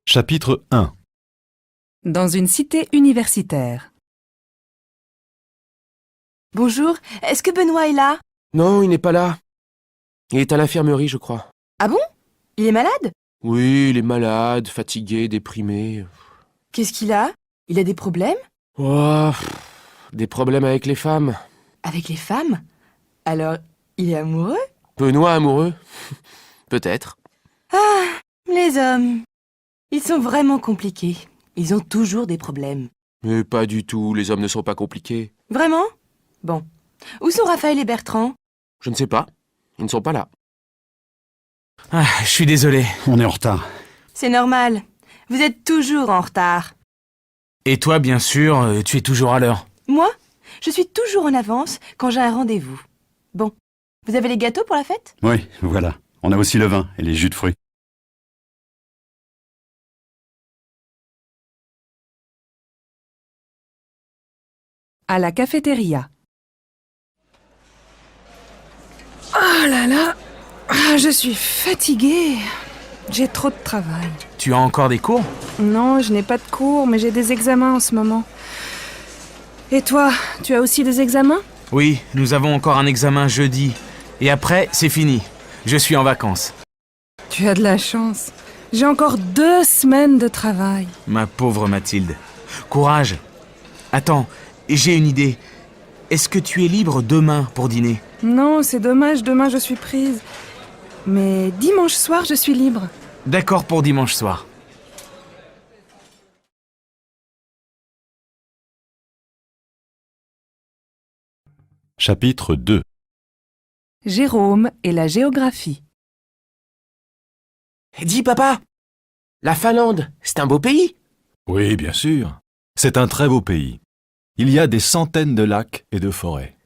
Chapitre 1. Dans une cité universitaire. Bonjour, est-ce que Benoît est là? Non, il n'est pas là. Il est à l'infirmerie, je crois. Ah bon? Il est malade? Oui, il est malade, fatigué, déprimé. Qu'est-ce qu'il a? Il a des problèmes? Oh, des problèmes avec les femmes. Avec les femmes? Alors, il est amoureux? Benoît amoureux? Peut-être. Les hommes, ils sont vraiment compliqués. Ils ont toujours des problèmes. Mais pas du tout, les hommes ne sont pas compliqués. Vraiment? Bon. Où sont Raphaël et Bertrand? Je ne sais pas. Ils ne sont pas là. Je suis désolé. On est en retard. C'est normal. Vous êtes toujours en retard. Et toi, bien sûr, tu es toujours à l'heure. Moi, je suis toujours en avance quand j'ai un rendez-vous. Bon. Vous avez les gâteaux pour la fête? Oui, voilà. On a aussi le vin et les jus de fruits. À la cafétéria. Oh là là, je suis fatiguée. J'ai trop de travail. Tu as encore des cours? Non, je n'ai pas de cours, mais j'ai des examens en ce moment. Et toi, tu as aussi des examens? Oui, nous avons encore un examen jeudi. Et après, c'est fini. Je suis en vacances. Tu as de la chance. J'ai encore 2 semaines de travail. Ma pauvre Mathilde. Courage. Attends, j'ai une idée. Est-ce que tu es libre demain pour dîner? Non, c'est dommage, demain je suis prise. Mais dimanche soir, je suis libre. D'accord pour dimanche soir. Chapitre 2. Jérôme et la géographie. Dis, papa! La Finlande, c'est un beau pays. Oui, bien sûr. C'est un très beau pays. Il y a des centaines de lacs et de forêts.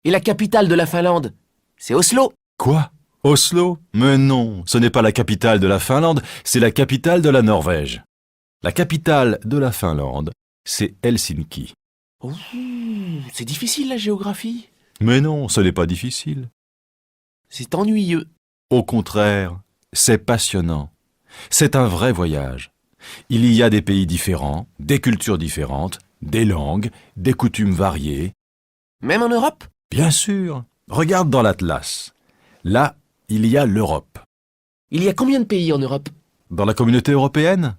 Et la capitale de la Finlande, c'est Oslo. Quoi? Oslo? Mais non, ce n'est pas la capitale de la Finlande, c'est la capitale de la Norvège. La capitale de la Finlande, c'est Helsinki. Ouh, c'est difficile la géographie. Mais non, ce n'est pas difficile. C'est ennuyeux. Au contraire, c'est passionnant. C'est un vrai voyage. Il y a des pays différents, des cultures différentes, des langues, des coutumes variées. Même en Europe? Bien sûr, regarde dans l'Atlas. Là, il y a l'Europe. Il y a combien de pays en Europe? Dans la communauté européenne?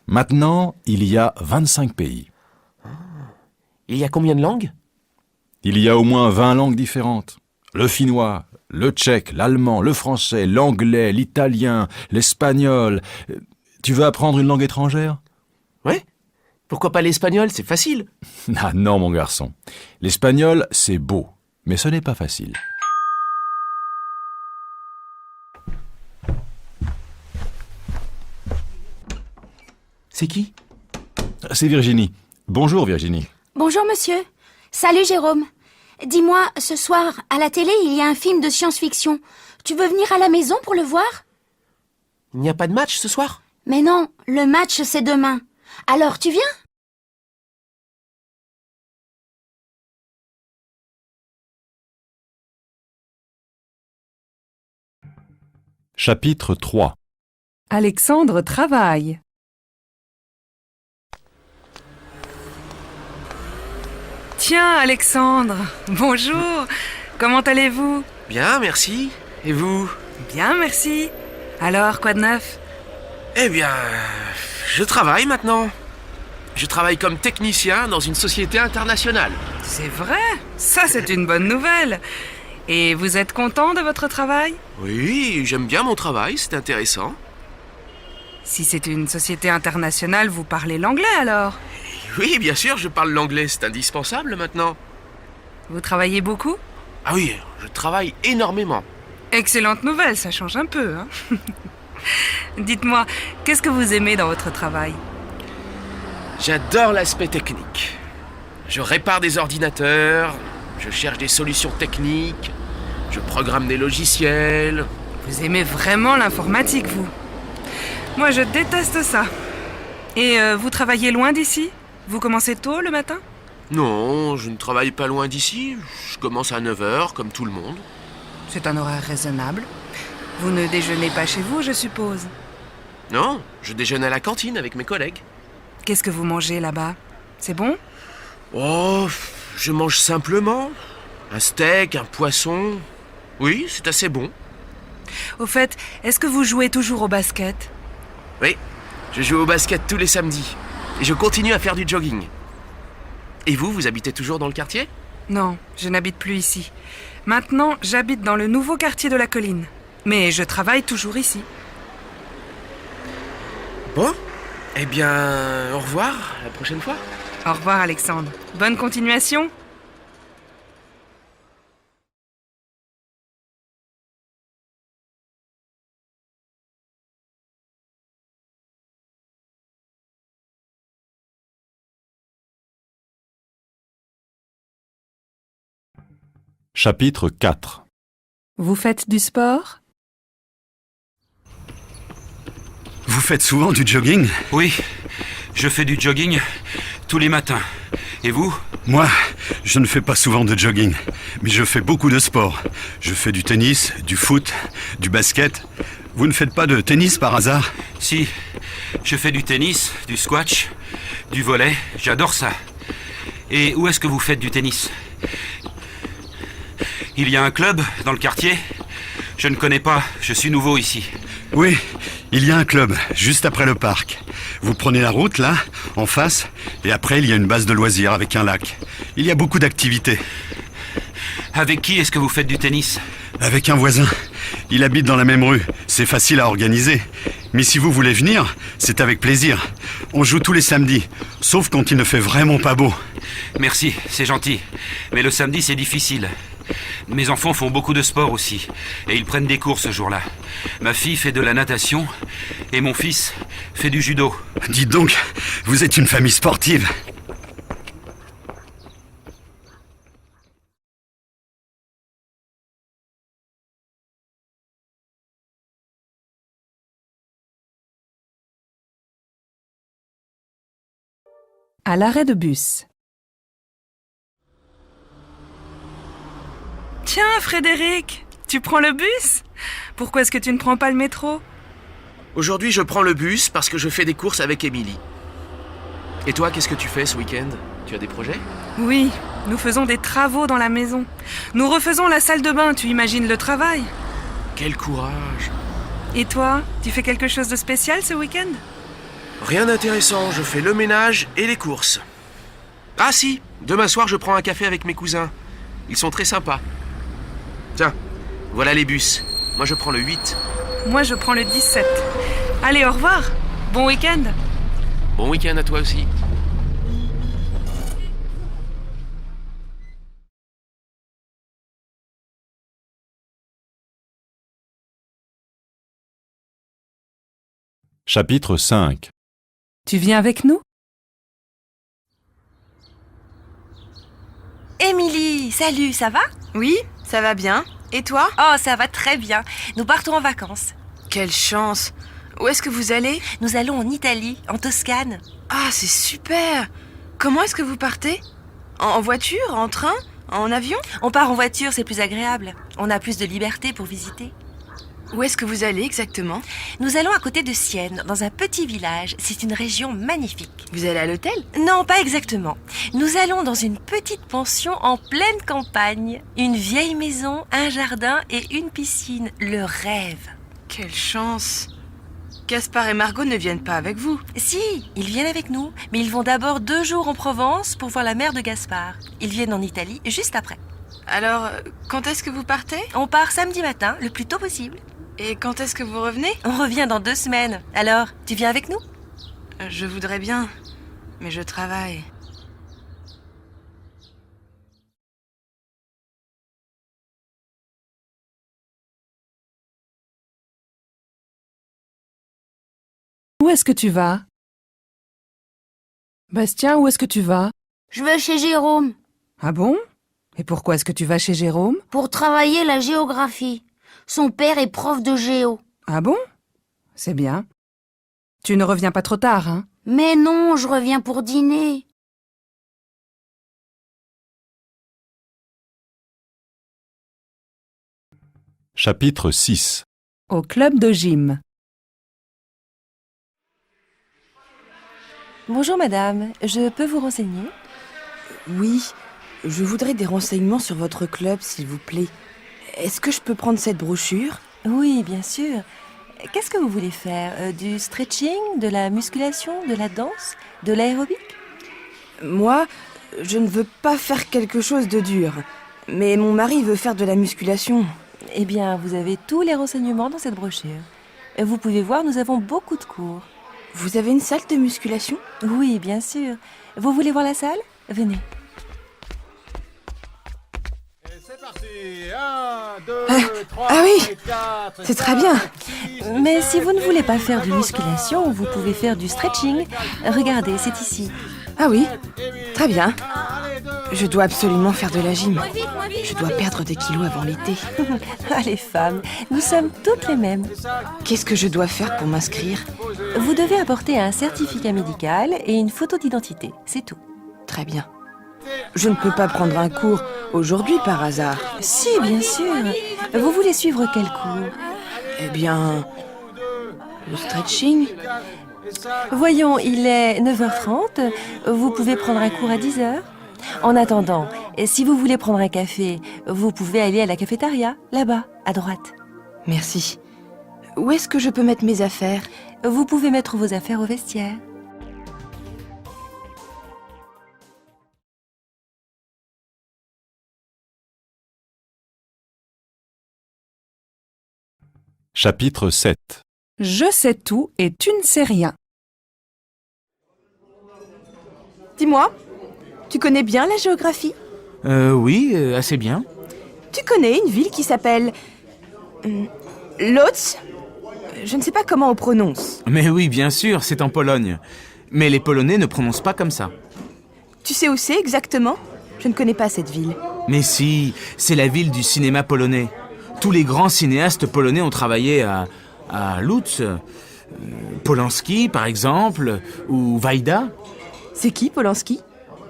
Maintenant, il y a 25 pays. Il y a combien de langues? Il y a au moins 20 langues différentes. Le finnois, le tchèque, l'allemand, le français, l'anglais, l'italien, l'espagnol. Tu veux apprendre une langue étrangère? Ouais. Pourquoi pas l'espagnol? C'est facile. Ah non, mon garçon. L'espagnol, c'est beau, mais ce n'est pas facile. C'est qui? C'est Virginie. Bonjour, Virginie. Bonjour monsieur. Salut Jérôme. Dis-moi, ce soir, à la télé, il y a un film de science-fiction. Tu veux venir à la maison pour le voir? Il n'y a pas de match ce soir? Mais non, le match c'est demain. Alors tu viens? Chapitre 3. Alexandre travaille. Tiens, Alexandre, bonjour. Comment allez-vous? Bien, merci. Et vous? Bien, merci. Alors, quoi de neuf? Eh bien, je travaille maintenant. Je travaille comme technicien dans une société internationale. C'est vrai, ça c'est une bonne nouvelle. Et vous êtes content de votre travail? Oui, j'aime bien mon travail, c'est intéressant. Si c'est une société internationale, vous parlez l'anglais alors? Oui, bien sûr, je parle l'anglais, c'est indispensable maintenant. Vous travaillez beaucoup? Ah oui, je travaille énormément. Excellente nouvelle, ça change un peu, hein. Dites-moi, qu'est-ce que vous aimez dans votre travail? J'adore l'aspect technique. Je répare des ordinateurs, je cherche des solutions techniques, je programme des logiciels. Vous aimez vraiment l'informatique, vous? Moi, je déteste ça. Et vous travaillez loin d'ici? Vous commencez tôt le matin? Non, je ne travaille pas loin d'ici. Je commence à 9h, comme tout le monde. C'est un horaire raisonnable. Vous ne déjeunez pas chez vous, je suppose? Non, je déjeune à la cantine avec mes collègues. Qu'est-ce que vous mangez là-bas? C'est bon? Oh, je mange simplement. Un steak, un poisson. Oui, c'est assez bon. Au fait, est-ce que vous jouez toujours au basket? Oui, je joue au basket tous les samedis. Et je continue à faire du jogging. Et vous habitez toujours dans le quartier? Non, je n'habite plus ici. Maintenant, j'habite dans le nouveau quartier de la colline. Mais je travaille toujours ici. Bon, eh bien, au revoir, à la prochaine fois. Au revoir Alexandre. Bonne continuation. Chapitre 4. Vous faites du sport? Vous faites souvent du jogging? Oui, je fais du jogging tous les matins. Et vous? Moi, je ne fais pas souvent de jogging, mais je fais beaucoup de sport. Je fais du tennis, du foot, du basket. Vous ne faites pas de tennis par hasard? Si, je fais du tennis, du squash, du volley, j'adore ça. Et où est-ce que vous faites du tennis? Il y a un club dans le quartier? Je ne connais pas, je suis nouveau ici. Oui, il y a un club, juste après le parc. Vous prenez la route, là, en face, et après, il y a une base de loisirs avec un lac. Il y a beaucoup d'activités. Avec qui est-ce que vous faites du tennis? Avec un voisin. Il habite dans la même rue. C'est facile à organiser. Mais si vous voulez venir, c'est avec plaisir. On joue tous les samedis, sauf quand il ne fait vraiment pas beau. Merci, c'est gentil. Mais le samedi, c'est difficile. Mes enfants font beaucoup de sport aussi, et ils prennent des cours ce jour-là. Ma fille fait de la natation, et mon fils fait du judo. Dites donc, vous êtes une famille sportive. À l'arrêt de bus. Tiens, Frédéric, tu prends le bus? Pourquoi est-ce que tu ne prends pas le métro? Aujourd'hui, je prends le bus parce que je fais des courses avec Émilie. Et toi, qu'est-ce que tu fais ce week-end? Tu as des projets? Oui, nous faisons des travaux dans la maison. Nous refaisons la salle de bain, tu imagines le travail? Quel courage! Et toi, tu fais quelque chose de spécial ce week-end? Rien d'intéressant, je fais le ménage et les courses. Ah si, demain soir, je prends un café avec mes cousins. Ils sont très sympas. Tiens, voilà les bus. Moi, je prends le 8. Moi, je prends le 17. Allez, au revoir. Bon week-end. Bon week-end à toi aussi. Chapitre 5. Tu viens avec nous? Émilie, salut, ça va? Oui, ça va bien. Et toi? Oh, ça va très bien. Nous partons en vacances. Quelle chance. Où est-ce que vous allez? Nous allons en Italie, en Toscane. Ah, c'est super. Comment est-ce que vous partez? En voiture? En train? En avion? On part en voiture, c'est plus agréable. On a plus de liberté pour visiter. Où est-ce que vous allez exactement? Nous allons à côté de Sienne, dans un petit village. C'est une région magnifique. Vous allez à l'hôtel? Non, pas exactement. Nous allons dans une petite pension en pleine campagne. Une vieille maison, un jardin et une piscine. Le rêve. Quelle chance. Gaspard et Margot ne viennent pas avec vous? Si, ils viennent avec nous, mais ils vont d'abord 2 jours en Provence pour voir la mère de Gaspard. Ils viennent en Italie juste après. Alors, quand est-ce que vous partez? On part samedi matin, le plus tôt possible. Et quand est-ce que vous revenez? On revient dans 2 semaines. Alors, tu viens avec nous? Je voudrais bien, mais je travaille. Où est-ce que tu vas? Bastien, où est-ce que tu vas? Je vais chez Jérôme Ah bon? Et pourquoi est-ce que tu vas chez Jérôme? pour travailler la géographie. Son père est prof de géo. Ah bon? C'est bien. Tu ne reviens pas trop tard, hein? Mais non, je reviens pour dîner. Chapitre 6. Au club de gym. Bonjour madame, je peux vous renseigner? Oui, je voudrais des renseignements sur votre club, s'il vous plaît. Est-ce que je peux prendre cette brochure? Oui, bien sûr. Qu'est-ce que vous voulez faire? Du stretching, de la musculation, de la danse, de l'aérobic? Moi, je ne veux pas faire quelque chose de dur. Mais mon mari veut faire de la musculation. Eh bien, vous avez tous les renseignements dans cette brochure. Vous pouvez voir, nous avons beaucoup de cours. Vous avez une salle de musculation? Oui, bien sûr. Vous voulez voir la salle? Venez. C'est parti. 1, 2, 3, ah oui, 4, c'est très bien. Mais si vous ne voulez pas faire de musculation, vous pouvez faire du stretching. Regardez, c'est ici. Ah oui, très bien. Je dois absolument faire de la gym. Je dois perdre des kilos avant l'été. Ah, les femmes, nous sommes toutes les mêmes. Qu'est-ce que je dois faire pour m'inscrire? Vous devez apporter un certificat médical et une photo d'identité, c'est tout. Très bien. Je ne peux pas prendre un cours aujourd'hui par hasard. Si, bien sûr. Vous voulez suivre quel cours? Eh bien, le stretching. Voyons, il est 9h30. Vous pouvez prendre un cours à 10h. En attendant, si vous voulez prendre un café, vous pouvez aller à la cafétéria, là-bas, à droite. Merci. Où est-ce que je peux mettre mes affaires? Vous pouvez mettre vos affaires au vestiaire. Chapitre 7. Je sais tout et tu ne sais rien. Dis-moi, tu connais bien la géographie? Oui, assez bien. Tu connais une ville qui s'appelle... Łódź? Je ne sais pas comment on prononce. Mais oui, bien sûr, c'est en Pologne. Mais les Polonais ne prononcent pas comme ça. Tu sais où c'est exactement? Je ne connais pas cette ville. Mais si, c'est la ville du cinéma polonais. Tous les grands cinéastes polonais ont travaillé à Łódź. Polanski, par exemple, ou Wajda. C'est qui, Polanski?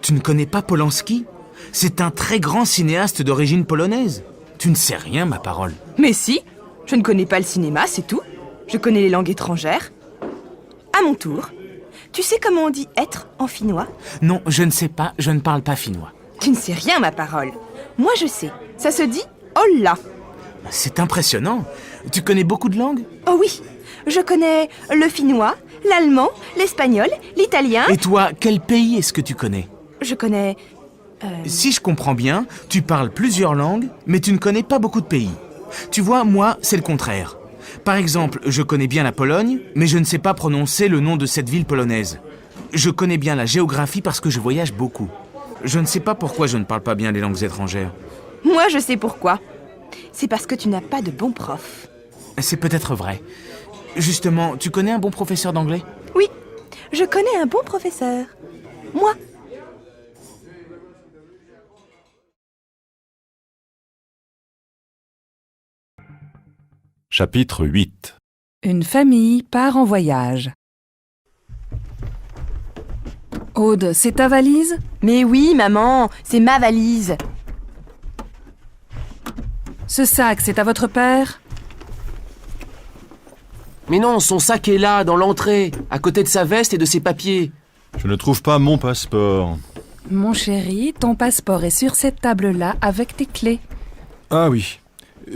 Tu ne connais pas Polanski? C'est un très grand cinéaste d'origine polonaise. Tu ne sais rien, ma parole. Mais si, je ne connais pas le cinéma, c'est tout. Je connais les langues étrangères. À mon tour, tu sais comment on dit être en finnois? Non, je ne sais pas, je ne parle pas finnois. Tu ne sais rien, ma parole. Moi, je sais. Ça se dit olla. C'est impressionnant. Tu connais beaucoup de langues? Oh oui, je connais le finnois, l'allemand, l'espagnol, l'italien... Et toi, quel pays est-ce que tu connais? Je connais... Si je comprends bien, tu parles plusieurs langues, mais tu ne connais pas beaucoup de pays. Tu vois, moi, c'est le contraire. Par exemple, je connais bien la Pologne, mais je ne sais pas prononcer le nom de cette ville polonaise. Je connais bien la géographie parce que je voyage beaucoup. Je ne sais pas pourquoi je ne parle pas bien les langues étrangères. Moi, je sais pourquoi. C'est parce que tu n'as pas de bon prof. C'est peut-être vrai. Justement, tu connais un bon professeur d'anglais? Oui, je connais un bon professeur. Moi. Chapitre 8. Une famille part en voyage. Aude, c'est ta valise? Mais oui, maman, c'est ma valise. Ce sac, c'est à votre père? Mais non, son sac est là, dans l'entrée, à côté de sa veste et de ses papiers. Je ne trouve pas mon passeport. Mon chéri, ton passeport est sur cette table-là avec tes clés. Ah oui.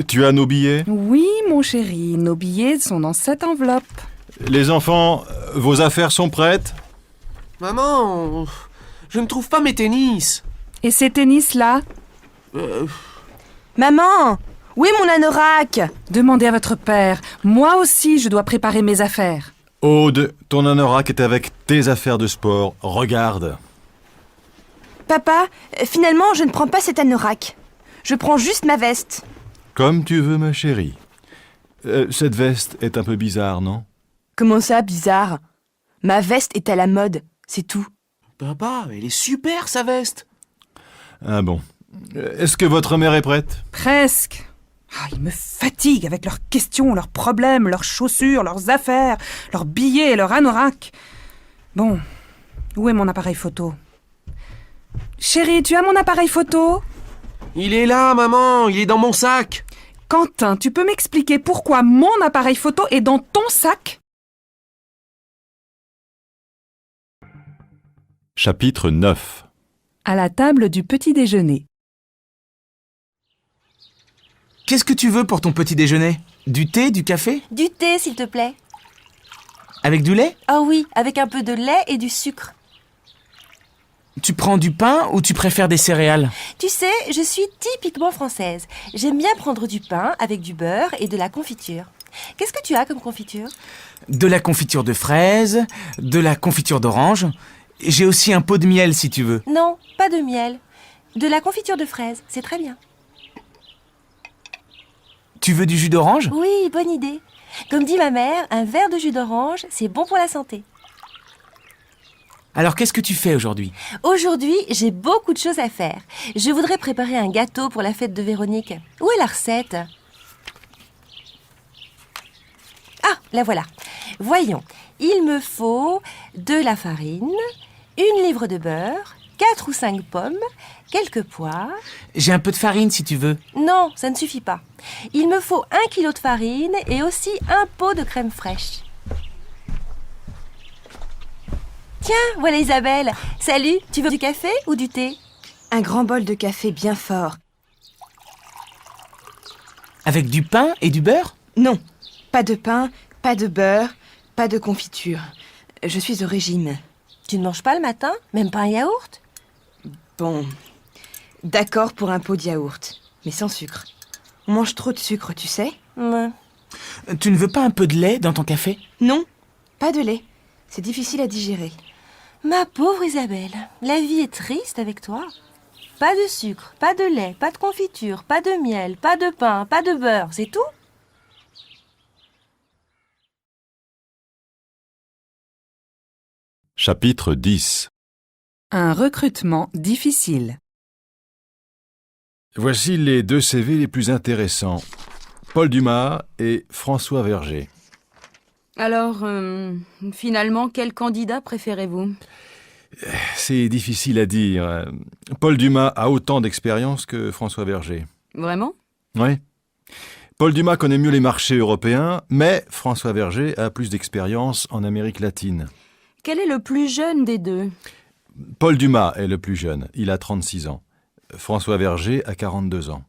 Tu as nos billets? Oui, mon chéri, nos billets sont dans cette enveloppe. Les enfants, vos affaires sont prêtes? Maman, je ne trouve pas mes tennis. Et ces tennis-là? Maman, où est mon anorak? Demandez à votre père. Moi aussi, je dois préparer mes affaires. Aude, ton anorak est avec tes affaires de sport. Regarde. Papa, finalement, je ne prends pas cet anorak. Je prends juste ma veste. Comme tu veux, ma chérie. Cette veste est un peu bizarre, non? Comment ça, bizarre? Ma veste est à la mode, c'est tout. Papa, elle est super, sa veste. Ah bon. Est-ce que votre mère est prête? Presque. Ah, ils me fatiguent avec leurs questions, leurs problèmes, leurs chaussures, leurs affaires, leurs billets et leurs anoraks. Bon, où est mon appareil photo? Chérie, tu as mon appareil photo? Il est là, maman, il est dans mon sac. Quentin, tu peux m'expliquer pourquoi mon appareil photo est dans ton sac? Chapitre 9. À la table du petit déjeuner. Qu'est-ce que tu veux pour ton petit déjeuner? Du thé, du café? Du thé, s'il te plaît. Avec du lait? Ah oui, avec un peu de lait et du sucre. Tu prends du pain ou tu préfères des céréales? Tu sais, je suis typiquement française. J'aime bien prendre du pain avec du beurre et de la confiture. Qu'est-ce que tu as comme confiture? De la confiture de fraises, de la confiture d'orange. J'ai aussi un pot de miel si tu veux. Non, pas de miel. De la confiture de fraises, c'est très bien. Tu veux du jus d'orange? Oui, bonne idée. Comme dit ma mère, un verre de jus d'orange, c'est bon pour la santé. Alors qu'est-ce que tu fais aujourd'hui? Aujourd'hui, j'ai beaucoup de choses à faire. Je voudrais préparer un gâteau pour la fête de Véronique. Où est la recette? Ah, la voilà. Voyons, il me faut de la farine, 1 livre de beurre, 4 ou 5 pommes, quelques pois. J'ai un peu de farine si tu veux. Non, ça ne suffit pas. Il me faut 1 kilo de farine et aussi un pot de crème fraîche. Tiens, voilà Isabelle. Salut, tu veux du café ou du thé? Un grand bol de café bien fort. Avec du pain et du beurre? Non, pas de pain, pas de beurre, pas de confiture. Je suis au régime. Tu ne manges pas le matin? Même pas un yaourt? Bon, d'accord pour un pot de yaourt, mais sans sucre. On mange trop de sucre, tu sais? Ouais. Tu ne veux pas un peu de lait dans ton café? Non, pas de lait. C'est difficile à digérer. Ma pauvre Isabelle, la vie est triste avec toi. Pas de sucre, pas de lait, pas de confiture, pas de miel, pas de pain, pas de beurre, c'est tout? Chapitre 10. Un recrutement difficile. Voici les 2 CV les plus intéressants. Paul Dumas et François Verger. Alors, finalement, quel candidat préférez-vous? C'est difficile à dire. Paul Dumas a autant d'expérience que François Verger. Vraiment? Oui. Paul Dumas connaît mieux les marchés européens, mais François Verger a plus d'expérience en Amérique latine. Quel est le plus jeune des deux? Paul Dumas est le plus jeune, il a 36 ans. François Verger a 42 ans.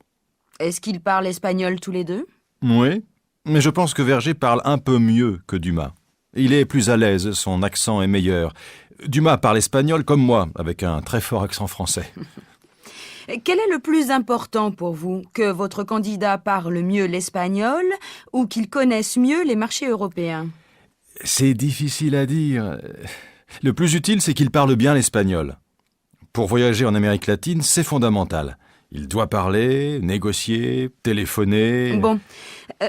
Est-ce qu'ils parlent espagnol tous les deux? Oui, mais je pense que Verger parle un peu mieux que Dumas. Il est plus à l'aise, son accent est meilleur. Dumas parle espagnol comme moi, avec un très fort accent français. Quel est le plus important pour vous? Que votre candidat parle mieux l'espagnol ou qu'il connaisse mieux les marchés européens? C'est difficile à dire. Le plus utile, c'est qu'il parle bien l'espagnol. Pour voyager en Amérique latine, c'est fondamental. Il doit parler, négocier, téléphoner... Bon.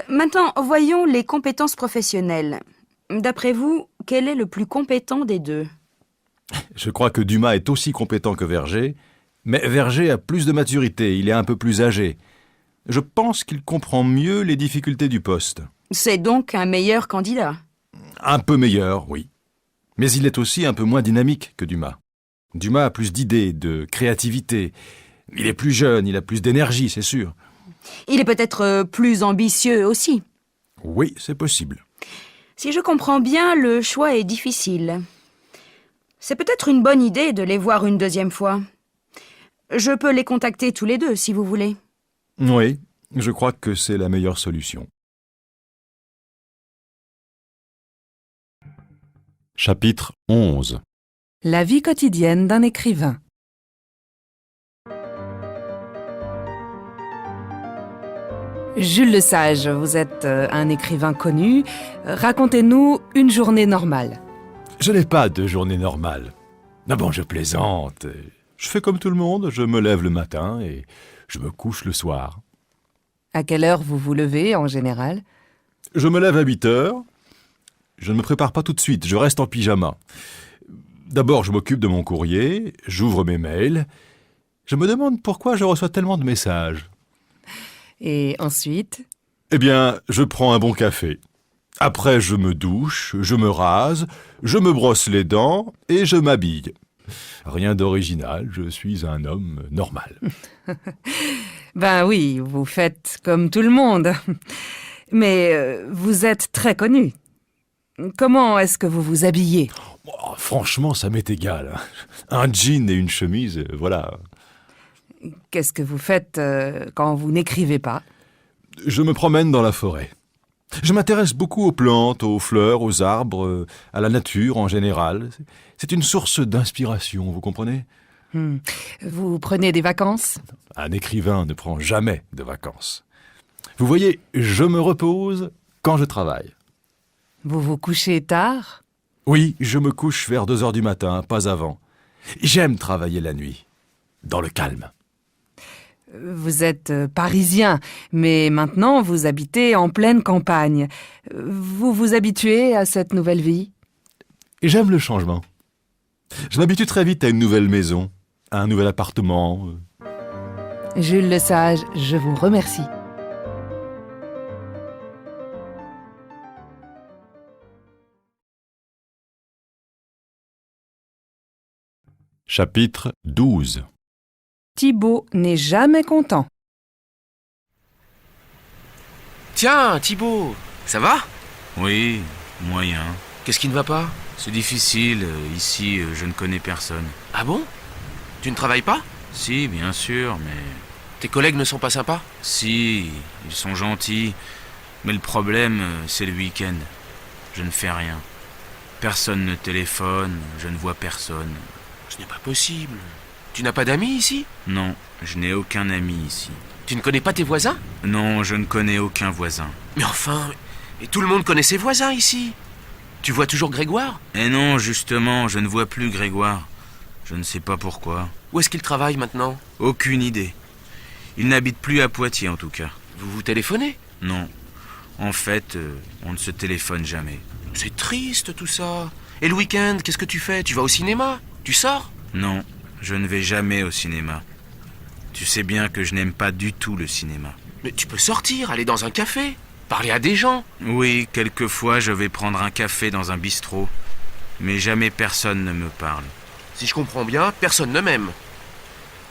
Maintenant, voyons les compétences professionnelles. D'après vous, quel est le plus compétent des deux? Je crois que Dumas est aussi compétent que Verger, mais Verger a plus de maturité, il est un peu plus âgé. Je pense qu'il comprend mieux les difficultés du poste. C'est donc un meilleur candidat. Un peu meilleur, oui. Mais il est aussi un peu moins dynamique que Dumas. Dumas a plus d'idées, de créativité. Il est plus jeune, il a plus d'énergie, c'est sûr. Il est peut-être plus ambitieux aussi. Oui, c'est possible. Si je comprends bien, le choix est difficile. C'est peut-être une bonne idée de les voir une deuxième fois. Je peux les contacter tous les deux, si vous voulez. Oui, je crois que c'est la meilleure solution. Chapitre 11. La vie quotidienne d'un écrivain. Jules Lesage, vous êtes un écrivain connu. Racontez-nous une journée normale. Je n'ai pas de journée normale. Ah bon, je plaisante. Je fais comme tout le monde, je me lève le matin et je me couche le soir. À quelle heure vous vous levez en général? Je me lève à 8 heures. Je ne me prépare pas tout de suite, je reste en pyjama. D'abord, je m'occupe de mon courrier, j'ouvre mes mails. Je me demande pourquoi je reçois tellement de messages. Et ensuite? Eh bien, je prends un bon café. Après, je me douche, je me rase, je me brosse les dents et je m'habille. Rien d'original, je suis un homme normal. Ben oui, vous faites comme tout le monde. Mais vous êtes très connu. Comment est-ce que vous vous habillez? Oh, franchement, ça m'est égal. Un jean et une chemise, voilà. Qu'est-ce que vous faites quand vous n'écrivez pas? Je me promène dans la forêt. Je m'intéresse beaucoup aux plantes, aux fleurs, aux arbres, à la nature en général. C'est une source d'inspiration, vous comprenez? Vous prenez des vacances? Un écrivain ne prend jamais de vacances. Vous voyez, je me repose quand je travaille. Vous vous couchez tard? Oui, je me couche vers 2 heures du matin, pas avant. J'aime travailler la nuit, dans le calme. Vous êtes parisien, mais maintenant vous habitez en pleine campagne. Vous vous habituez à cette nouvelle vie? J'aime le changement. Je m'habitue très vite à une nouvelle maison, à un nouvel appartement. Jules Lesage, je vous remercie. Chapitre 12. Thibaut n'est jamais content. Tiens, Thibaut, ça va? Oui, moyen. Qu'est-ce qui ne va pas? C'est difficile, ici je ne connais personne. Ah bon? Tu ne travailles pas? Si, bien sûr, mais... Tes collègues ne sont pas sympas? Si, ils sont gentils, mais le problème, c'est le week-end. Je ne fais rien. Personne ne téléphone, je ne vois personne. Ce n'est pas possible. Tu n'as pas d'amis ici? Non, je n'ai aucun ami ici. Tu ne connais pas tes voisins? Non, je ne connais aucun voisin. Mais enfin, et tout le monde connaît ses voisins ici. Tu vois toujours Grégoire? Eh non, justement, je ne vois plus Grégoire. Je ne sais pas pourquoi. Où est-ce qu'il travaille maintenant? Aucune idée. Il n'habite plus à Poitiers en tout cas. Vous vous téléphonez? Non. En fait, on ne se téléphone jamais. C'est triste tout ça. Et le week-end, qu'est-ce que tu fais? Tu vas au cinéma? Tu sors? Non, je ne vais jamais au cinéma. Tu sais bien que je n'aime pas du tout le cinéma. Mais tu peux sortir, aller dans un café, parler à des gens. Oui, quelquefois je vais prendre un café dans un bistrot. Mais jamais personne ne me parle. Si je comprends bien, personne ne m'aime.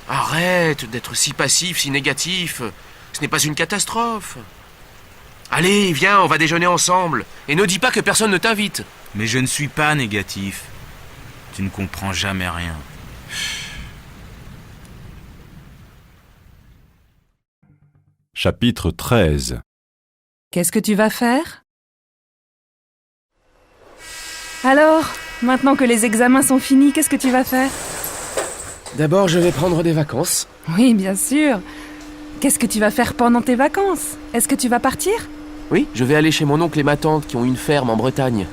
Arrête d'être si passif, si négatif. Ce n'est pas une catastrophe. Allez, viens, on va déjeuner ensemble. Et ne dis pas que personne ne t'invite. Mais je ne suis pas négatif. Tu ne comprends jamais rien. Chapitre 13. Qu'est-ce que tu vas faire? Alors, maintenant que les examens sont finis, qu'est-ce que tu vas faire? D'abord, je vais prendre des vacances. Oui, bien sûr. Qu'est-ce que tu vas faire pendant tes vacances? Est-ce que tu vas partir? Oui, je vais aller chez mon oncle et ma tante qui ont une ferme en Bretagne.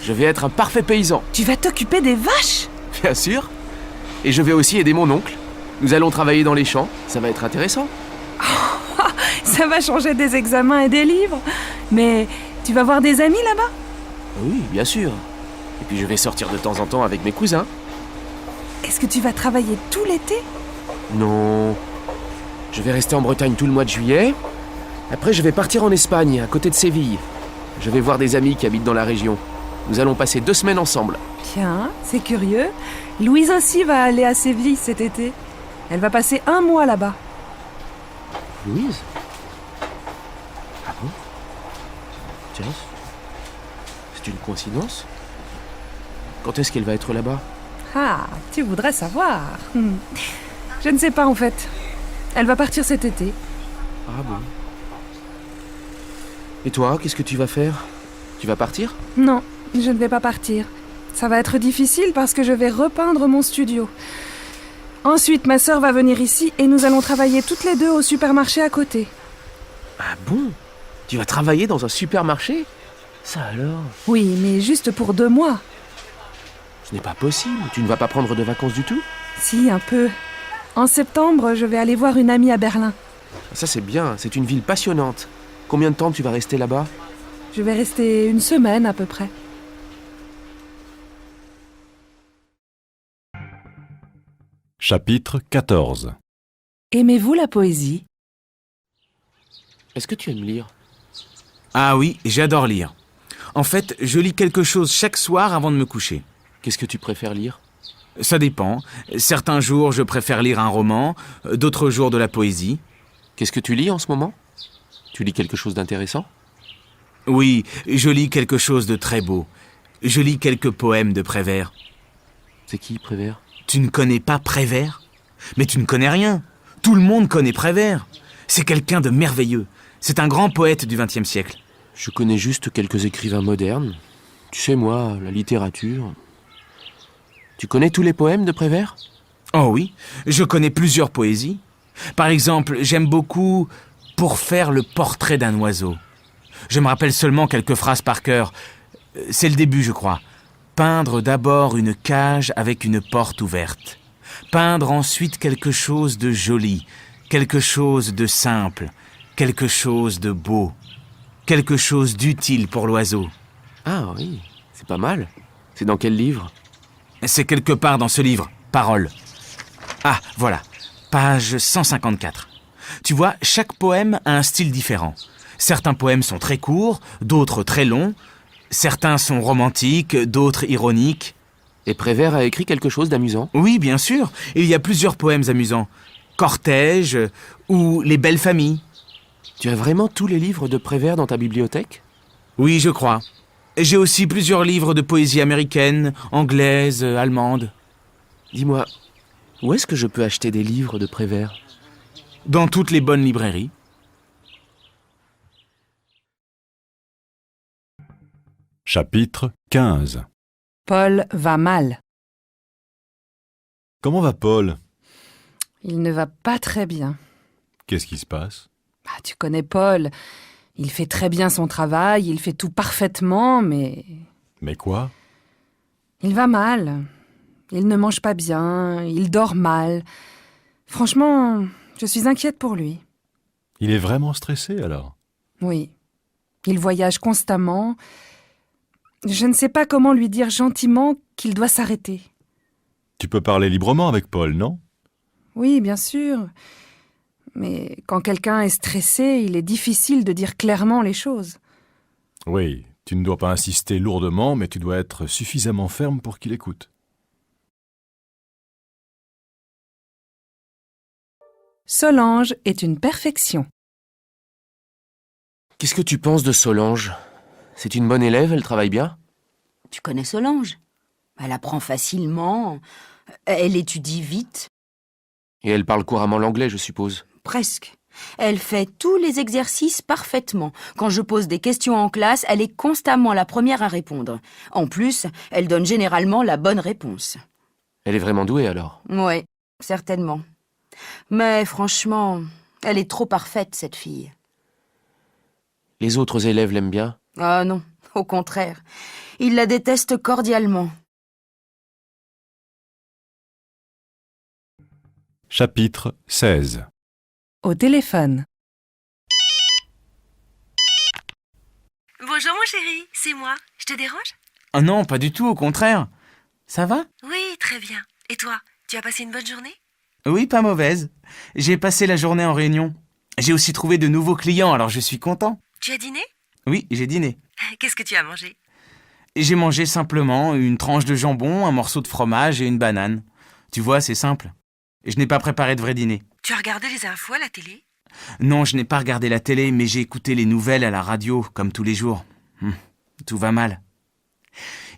Je vais être un parfait paysan. Tu vas t'occuper des vaches? Bien sûr. Et je vais aussi aider mon oncle. Nous allons travailler dans les champs. Ça va être intéressant. Ça va changer des examens et des livres. Mais tu vas voir des amis là-bas? Oui, bien sûr. Et puis je vais sortir de temps en temps avec mes cousins. Est-ce que tu vas travailler tout l'été? Non. Je vais rester en Bretagne tout le mois de juillet. Après, je vais partir en Espagne, à côté de Séville. Je vais voir des amis qui habitent dans la région. Nous allons passer 2 semaines ensemble. Tiens, c'est curieux. Louise aussi va aller à Séville cet été. Elle va passer 1 mois là-bas. Louise? Ah bon? Tiens, c'est une coïncidence. Quand est-ce qu'elle va être là-bas? Ah, tu voudrais savoir. Je ne sais pas en fait. Elle va partir cet été. Ah bon? Et toi, qu'est-ce que tu vas faire? Tu vas partir? Non, je ne vais pas partir. Ça va être difficile parce que je vais repeindre mon studio. Ensuite, ma sœur va venir ici et nous allons travailler toutes les deux au supermarché à côté. Ah bon? Tu vas travailler dans un supermarché? Ça alors? Oui, mais juste pour 2 mois. Ce n'est pas possible. Tu ne vas pas prendre de vacances du tout? Si, un peu. En septembre, je vais aller voir une amie à Berlin. Ça c'est bien, c'est une ville passionnante. Combien de temps tu vas rester là-bas? Je vais rester 1 semaine à peu près. Chapitre 14. Aimez-vous la poésie? Est-ce que tu aimes lire? Ah oui, j'adore lire. En fait, je lis quelque chose chaque soir avant de me coucher. Qu'est-ce que tu préfères lire? Ça dépend. Certains jours, je préfère lire un roman, d'autres jours de la poésie. Qu'est-ce que tu lis en ce moment? Tu lis quelque chose d'intéressant? Oui, je lis quelque chose de très beau. Je lis quelques poèmes de Prévert. C'est qui, Prévert? Tu ne connais pas Prévert? Mais tu ne connais rien. Tout le monde connaît Prévert. C'est quelqu'un de merveilleux. C'est un grand poète du XXe siècle. Je connais juste quelques écrivains modernes. Tu sais, moi, la littérature... Tu connais tous les poèmes de Prévert? Oh oui, je connais plusieurs poésies. Par exemple, j'aime beaucoup « Pour faire le portrait d'un oiseau ». Je me rappelle seulement quelques phrases par cœur. C'est le début, je crois. Peindre d'abord une cage avec une porte ouverte. Peindre ensuite quelque chose de joli, quelque chose de simple, quelque chose de beau, quelque chose d'utile pour l'oiseau. Ah oui, c'est pas mal. C'est dans quel livre? C'est quelque part dans ce livre, Paroles. Ah, voilà, page 154. Tu vois, chaque poème a un style différent. Certains poèmes sont très courts, d'autres très longs. Certains sont romantiques, d'autres ironiques. Et Prévert a écrit quelque chose d'amusant? Oui, bien sûr. Il y a plusieurs poèmes amusants. Cortège ou Les belles familles. Tu as vraiment tous les livres de Prévert dans ta bibliothèque? Oui, je crois. J'ai aussi plusieurs livres de poésie américaine, anglaise, allemande. Dis-moi, où est-ce que je peux acheter des livres de Prévert? Dans toutes les bonnes librairies. Chapitre 15. Paul va mal. Comment va Paul? Il ne va pas très bien. Qu'est-ce qui se passe? Ah, tu connais Paul. Il fait très bien son travail, il fait tout parfaitement, mais... Mais quoi? Il va mal. Il ne mange pas bien, il dort mal. Franchement, je suis inquiète pour lui. Il est vraiment stressé alors? Oui. Il voyage constamment. Je ne sais pas comment lui dire gentiment qu'il doit s'arrêter. Tu peux parler librement avec Paul, non? Oui, bien sûr. Mais quand quelqu'un est stressé, il est difficile de dire clairement les choses. Oui, tu ne dois pas insister lourdement, mais tu dois être suffisamment ferme pour qu'il écoute. Solange est une perfection. Qu'est-ce que tu penses de Solange? C'est une bonne élève, elle travaille bien? Tu connais Solange? Elle apprend facilement, elle étudie vite. Et elle parle couramment l'anglais, je suppose. Presque. Elle fait tous les exercices parfaitement. Quand je pose des questions en classe, elle est constamment la première à répondre. En plus, elle donne généralement la bonne réponse. Elle est vraiment douée alors? Ouais, certainement. Mais franchement, elle est trop parfaite, cette fille. Les autres élèves l'aiment bien? Ah non, au contraire. Ils la détestent cordialement. Chapitre 16. Au téléphone. Bonjour mon chéri, c'est moi. Je te dérange? Oh non, pas du tout, au contraire. Ça va? Oui, très bien. Et toi, tu as passé une bonne journée? Oui, pas mauvaise. J'ai passé la journée en réunion. J'ai aussi trouvé de nouveaux clients, alors je suis content. Tu as dîné? Oui, j'ai dîné. Qu'est-ce que tu as mangé? J'ai mangé simplement une tranche de jambon, un morceau de fromage et une banane. Tu vois, c'est simple. Je n'ai pas préparé de vrai dîner. Tu as regardé les infos à la télé? Non, je n'ai pas regardé la télé, mais j'ai écouté les nouvelles à la radio, comme tous les jours. Tout va mal.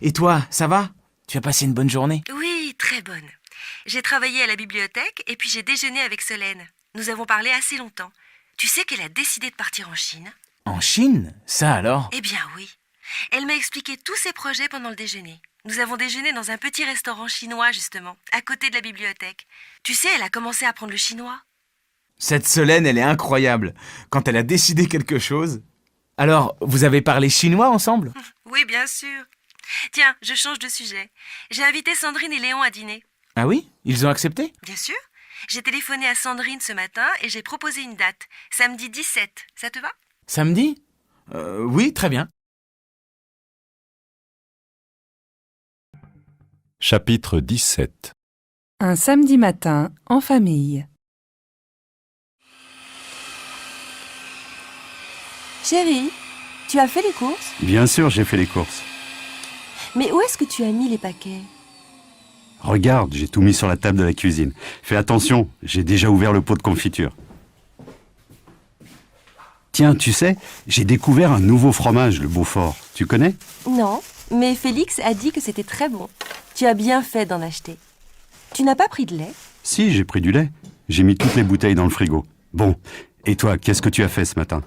Et toi, ça va? Tu as passé une bonne journée? Oui, très bonne. J'ai travaillé à la bibliothèque et puis j'ai déjeuné avec Solène. Nous avons parlé assez longtemps. Tu sais qu'elle a décidé de partir en Chine? En Chine? Ça alors? Eh bien oui. Elle m'a expliqué tous ses projets pendant le déjeuner. Nous avons déjeuné dans un petit restaurant chinois, justement, à côté de la bibliothèque. Tu sais, elle a commencé à apprendre le chinois. Cette Solène, elle est incroyable. Quand elle a décidé quelque chose... Alors, vous avez parlé chinois ensemble? Oui, bien sûr. Tiens, je change de sujet. J'ai invité Sandrine et Léon à dîner. Ah oui? Ils ont accepté? Bien sûr. J'ai téléphoné à Sandrine ce matin et j'ai proposé une date. Samedi 17. Ça te va? Samedi? Oui, très bien. Chapitre 17. Un samedi matin en famille. Chérie, tu as fait les courses? Bien sûr, j'ai fait les courses. Mais où est-ce que tu as mis les paquets? Regarde, j'ai tout mis sur la table de la cuisine. Fais attention, j'ai déjà ouvert le pot de confiture. Tiens, tu sais, j'ai découvert un nouveau fromage, le Beaufort. Tu connais? Non, Mais Félix a dit que c'était très bon. Tu as bien fait d'en acheter. Tu n'as pas pris de lait? Si, j'ai pris du lait. J'ai mis toutes les bouteilles dans le frigo. Bon, et toi, qu'est-ce que tu as fait ce matin?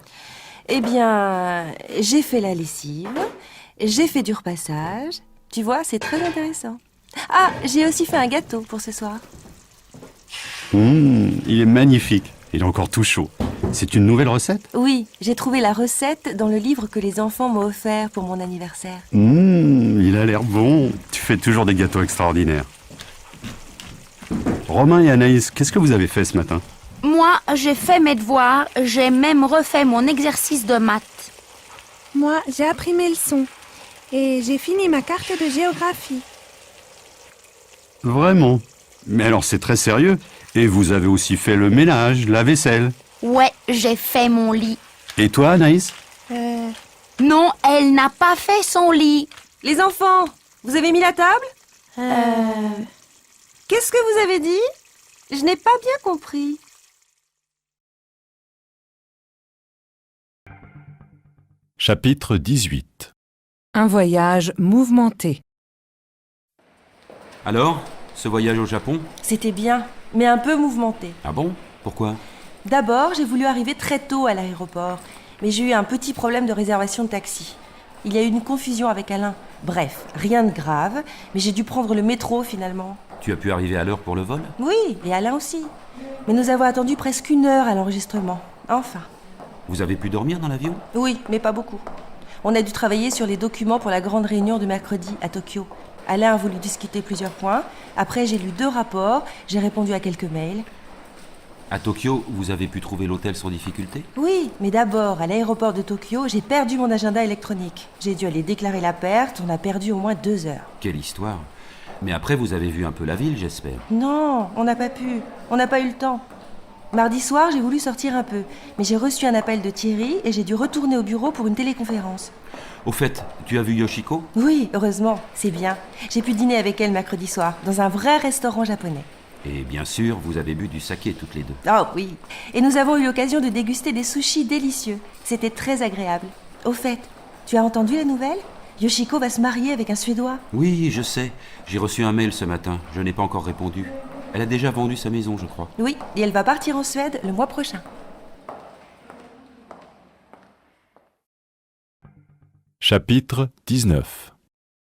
Eh bien, j'ai fait la lessive, j'ai fait du repassage. Tu vois, c'est très intéressant. Ah, j'ai aussi fait un gâteau pour ce soir. Il est magnifique. Il est encore tout chaud. C'est une nouvelle recette? Oui, j'ai trouvé la recette dans le livre que les enfants m'ont offert pour mon anniversaire. Il a l'air bon. Tu fais toujours des gâteaux extraordinaires. Romain et Anaïs, qu'est-ce que vous avez fait ce matin? Moi, j'ai fait mes devoirs, j'ai même refait mon exercice de maths. Moi, j'ai appris mes leçons. Et j'ai fini ma carte de géographie. Vraiment? Mais alors c'est très sérieux. Et vous avez aussi fait le ménage, la vaisselle. Ouais, j'ai fait mon lit. Et toi, Anaïs? Non, elle n'a pas fait son lit. Les enfants, vous avez mis la table? Qu'est-ce que vous avez dit? Je n'ai pas bien compris. Chapitre 18. Un voyage mouvementé. Alors, ce voyage au Japon? C'était bien, mais un peu mouvementé. Ah bon? Pourquoi? D'abord, j'ai voulu arriver très tôt à l'aéroport, mais j'ai eu un petit problème de réservation de taxi. Il y a eu une confusion avec Alain. Bref, rien de grave, mais j'ai dû prendre le métro finalement. Tu as pu arriver à l'heure pour le vol? Oui, et Alain aussi. Mais nous avons attendu presque 1 heure à l'enregistrement. Enfin. Vous avez pu dormir dans l'avion? Oui, mais pas beaucoup. On a dû travailler sur les documents pour la grande réunion de mercredi à Tokyo. Alain a voulu discuter plusieurs points. Après, j'ai lu 2 rapports, j'ai répondu à quelques mails. À Tokyo, vous avez pu trouver l'hôtel sans difficulté? Oui, mais d'abord, à l'aéroport de Tokyo, j'ai perdu mon agenda électronique. J'ai dû aller déclarer la perte, on a perdu au moins 2 heures. Quelle histoire! Mais après, vous avez vu un peu la ville, j'espère. Non, on n'a pas pu. On n'a pas eu le temps. Mardi soir, j'ai voulu sortir un peu, mais j'ai reçu un appel de Thierry et j'ai dû retourner au bureau pour une téléconférence. Au fait, tu as vu Yoshiko? Oui, heureusement, c'est bien. J'ai pu dîner avec elle mercredi soir, dans un vrai restaurant japonais. Et bien sûr, vous avez bu du saké toutes les deux. Oh oui. Et nous avons eu l'occasion de déguster des sushis délicieux. C'était très agréable. Au fait, tu as entendu la nouvelle? Yoshiko va se marier avec un Suédois. Oui, je sais. J'ai reçu un mail ce matin. Je n'ai pas encore répondu. Elle a déjà vendu sa maison, je crois. Oui, et elle va partir en Suède le mois prochain. Chapitre 19.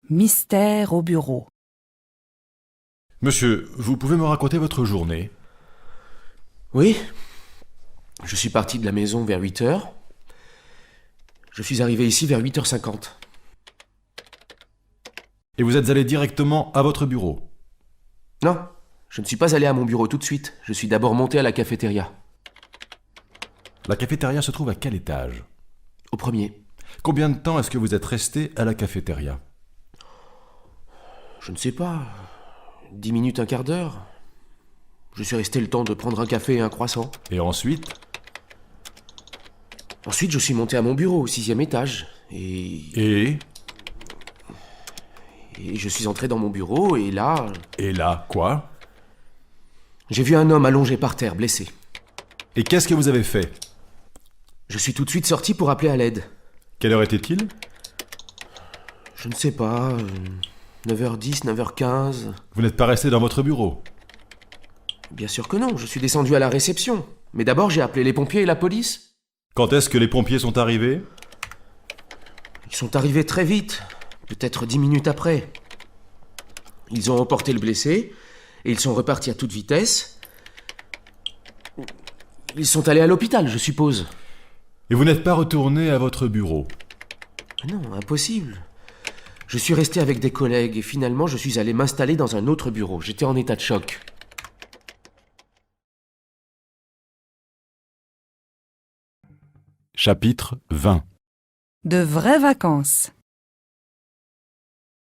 Mystère au bureau. Monsieur, vous pouvez me raconter votre journée? Oui. Je suis parti de la maison vers 8h. Je suis arrivé ici vers 8h50. Et vous êtes allé directement à votre bureau? Non, je ne suis pas allé à mon bureau tout de suite. Je suis d'abord monté à la cafétéria. La cafétéria se trouve à quel étage? Au premier. Combien de temps est-ce que vous êtes resté à la cafétéria? Je ne sais pas. 10 minutes, un quart d'heure. Je suis resté le temps de prendre un café et un croissant. Et ensuite? Ensuite, je suis monté à mon bureau au 6e étage. Et je suis entré dans mon bureau et là... Et là, quoi? J'ai vu un homme allongé par terre, blessé. Et qu'est-ce que vous avez fait? Je suis tout de suite sorti pour appeler à l'aide. Quelle heure était-il? Je ne sais pas... 9h10, 9h15... Vous n'êtes pas resté dans votre bureau? Bien sûr que non, je suis descendu à la réception. Mais d'abord, j'ai appelé les pompiers et la police. Quand est-ce que les pompiers sont arrivés? Ils sont arrivés très vite, peut-être 10 minutes après. Ils ont emporté le blessé, et ils sont repartis à toute vitesse. Ils sont allés à l'hôpital, je suppose. Et vous n'êtes pas retourné à votre bureau? Non, impossible. Je suis resté avec des collègues, et finalement, je suis allé m'installer dans un autre bureau. J'étais en état de choc. Chapitre 20. De vraies vacances.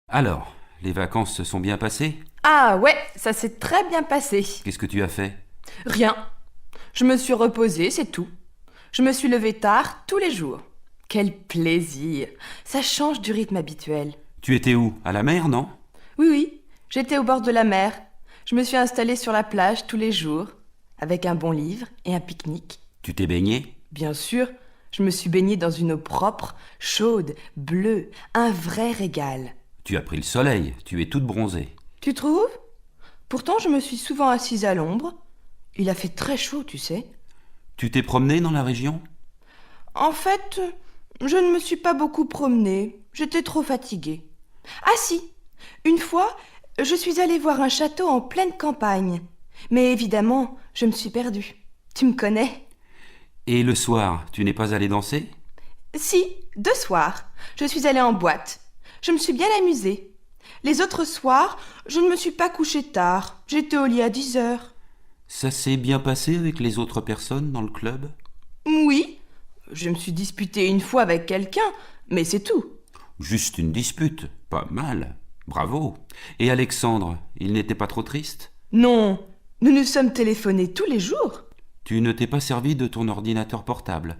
Alors, les vacances se sont bien passées? Ah ouais, ça s'est très bien passé. Qu'est-ce que tu as fait? Rien. Je me suis reposée, c'est tout. Je me suis levée tard tous les jours. Quel plaisir. Ça change du rythme habituel. Tu étais où? À la mer, non? Oui, j'étais au bord de la mer. Je me suis installée sur la plage tous les jours, avec un bon livre et un pique-nique. Tu t'es baigné? Bien sûr, Je me suis baignée dans une eau propre, chaude, bleue, un vrai régal. Tu as pris le soleil, tu es toute bronzée. Tu trouves? Pourtant, je me suis souvent assise à l'ombre. Il a fait très chaud, tu sais. Tu t'es promenée dans la région? En fait, je ne me suis pas beaucoup promenée. J'étais trop fatiguée. Ah si, une fois, je suis allée voir un château en pleine campagne. Mais évidemment, je me suis perdue. Tu me connais? Et le soir, tu n'es pas allée danser? Si, 2 soirs. Je suis allée en boîte. Je me suis bien amusée. Les autres soirs, je ne me suis pas couchée tard. J'étais au lit à 10 heures. Ça s'est bien passé avec les autres personnes dans le club? Oui, je me suis disputée une fois avec quelqu'un, mais c'est tout. Juste une dispute, pas mal. Bravo. Et Alexandre, il n'était pas trop triste? Non, nous nous sommes téléphonés tous les jours. Tu ne t'es pas servi de ton ordinateur portable?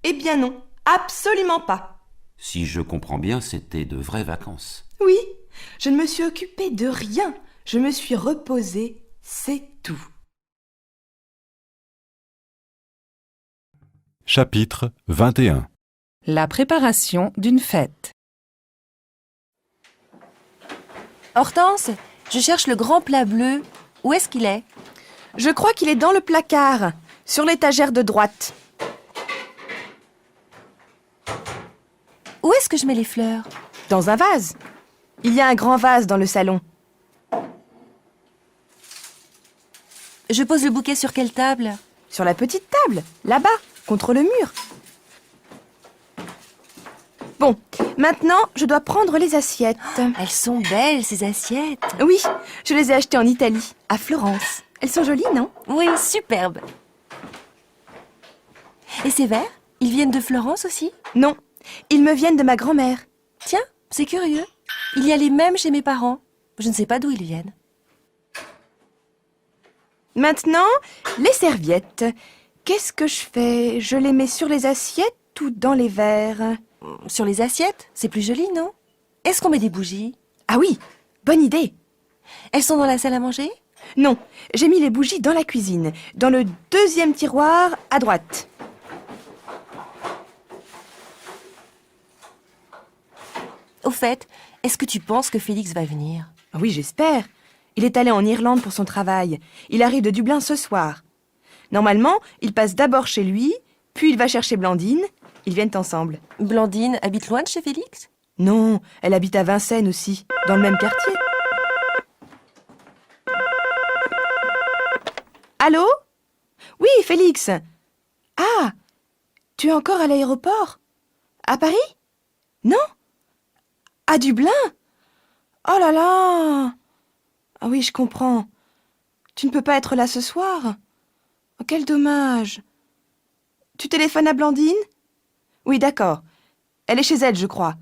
Eh bien non, absolument pas. Si je comprends bien, c'était de vraies vacances. Oui, je ne me suis occupée de rien. Je me suis reposée, c'est tout. Chapitre 21. La préparation d'une fête. Hortense, je cherche le grand plat bleu. Où est-ce qu'il est? Je crois qu'il est dans le placard, sur l'étagère de droite. Où est-ce que je mets les fleurs? Dans un vase. Il y a un grand vase dans le salon. Je pose le bouquet sur quelle table? Sur la petite table, là-bas, contre le mur. Bon, maintenant, je dois prendre les assiettes. Elles sont belles, ces assiettes. Oui, je les ai achetées en Italie, à Florence. Elles sont jolies, non? Oui, superbes. Et ces verres? Ils viennent de Florence aussi? Non, ils me viennent de ma grand-mère. Tiens, c'est curieux. Il y a les mêmes chez mes parents. Je ne sais pas d'où ils viennent. Maintenant, les serviettes. Qu'est-ce que je fais? Je les mets sur les assiettes ou dans les verres? Sur les assiettes? C'est plus joli, non? Est-ce qu'on met des bougies? Ah oui, bonne idée. Elles sont dans la salle à manger? Non, j'ai mis les bougies dans la cuisine, dans le 2e tiroir à droite. Au fait, est-ce que tu penses que Félix va venir? Oui, j'espère. Il est allé en Irlande pour son travail. Il arrive de Dublin ce soir. Normalement, il passe d'abord chez lui, puis il va chercher Blandine. Ils viennent ensemble. Blandine habite loin de chez Félix? Non, elle habite à Vincennes aussi, dans le même quartier. Allô? Oui, Félix. Ah, tu es encore à l'aéroport? À Paris? Non? À Dublin? Oh là là! Ah oui, je comprends. Tu ne peux pas être là ce soir? Oh, quel dommage. Tu téléphones à Blandine? Oui, d'accord. Elle est chez elle, je crois.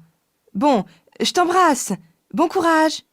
Bon, je t'embrasse. Bon courage.